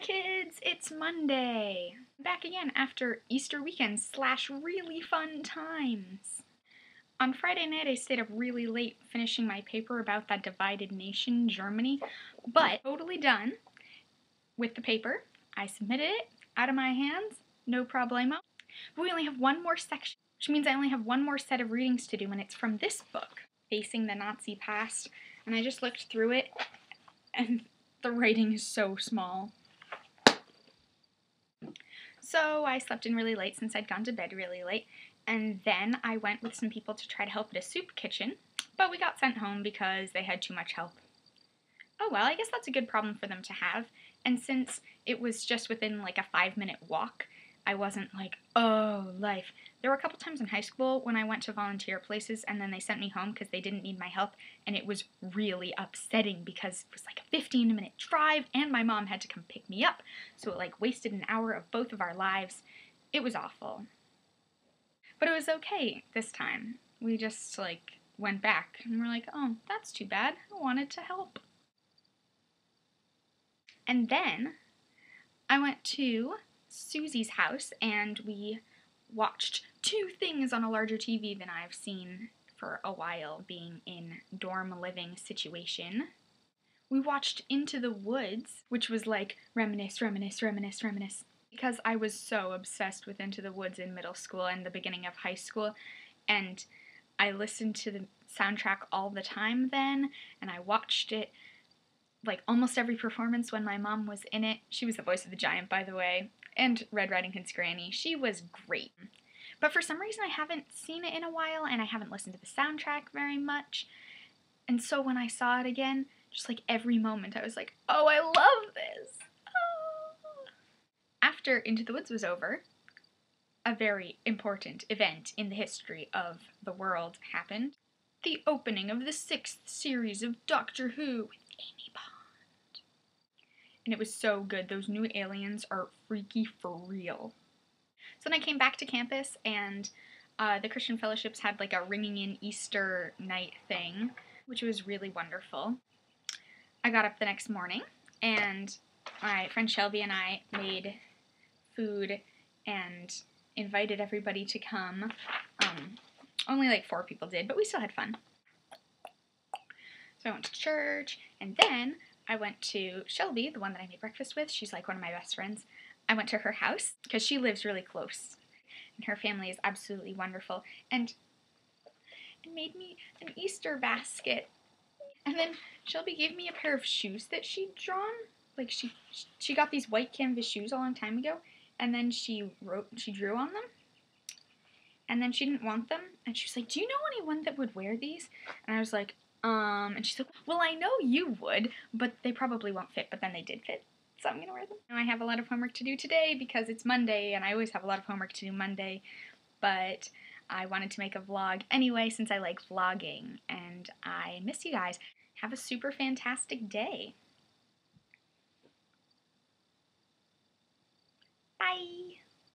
Kids, it's Monday. Back again after Easter weekend / really fun times. On Friday night I stayed up really late finishing my paper about that divided nation, Germany, but totally done with the paper. I submitted it out of my hands, no problemo. But we only have one more section, which means I only have one more set of readings to do, and it's from this book, Facing the Nazi Past, and I just looked through it and the writing is so small. So I slept in really late since I'd gone to bed really late, and then I went with some people to try to help at a soup kitchen, but we got sent home because they had too much help. Oh well, I guess that's a good problem for them to have, and since it was just within like a 5-minute walk, I wasn't like, oh, life. There were a couple times in high school when I went to volunteer places and then they sent me home because they didn't need my help, and it was really upsetting because it was like a 15-minute drive and my mom had to come pick me up, so it like wasted an hour of both of our lives. It was awful. But it was okay this time. We just like went back and we're like, oh, that's too bad. I wanted to help. And then I went to Susie's house and we watched 2 things on a larger TV than I've seen for a while, being in dorm living situation. We watched Into the Woods, which was like reminisce, because I was so obsessed with Into the Woods in middle school and the beginning of high school, and I listened to the soundtrack all the time then, and I watched it like almost every performance when my mom was in it. She was the voice of the giant, by the way, and Red Riding Hood's granny. She was great. But for some reason I haven't seen it in a while, and I haven't listened to the soundtrack very much. And so when I saw it again, just like every moment, I was like, oh, I love this! Oh. After Into the Woods was over, a very important event in the history of the world happened. The opening of the 6th series of Doctor Who with Amy Pond. And it was so good. Those new aliens are freaky for real. So then I came back to campus, and the Christian Fellowships had like a ringing in Easter night thing, which was really wonderful. I got up the next morning, and my friend Shelby and I made food and invited everybody to come. Only like 4 people did, but we still had fun. So I went to church, and then I went to Shelby, the one that I made breakfast with. She's like one of my best friends. I went to her house because she lives really close, and her family is absolutely wonderful, and made me an Easter basket. And then Shelby gave me a pair of shoes that she'd drawn. Like she got these white canvas shoes a long time ago, and then she drew on them, and then she didn't want them, and she was like, do you know anyone that would wear these? And I was like, and she's like, well, I know you would, but they probably won't fit, but then they did fit. So I'm going to wear them. Now I have a lot of homework to do today because it's Monday, and I always have a lot of homework to do Monday, but I wanted to make a vlog anyway since I like vlogging, and I miss you guys. Have a super fantastic day. Bye!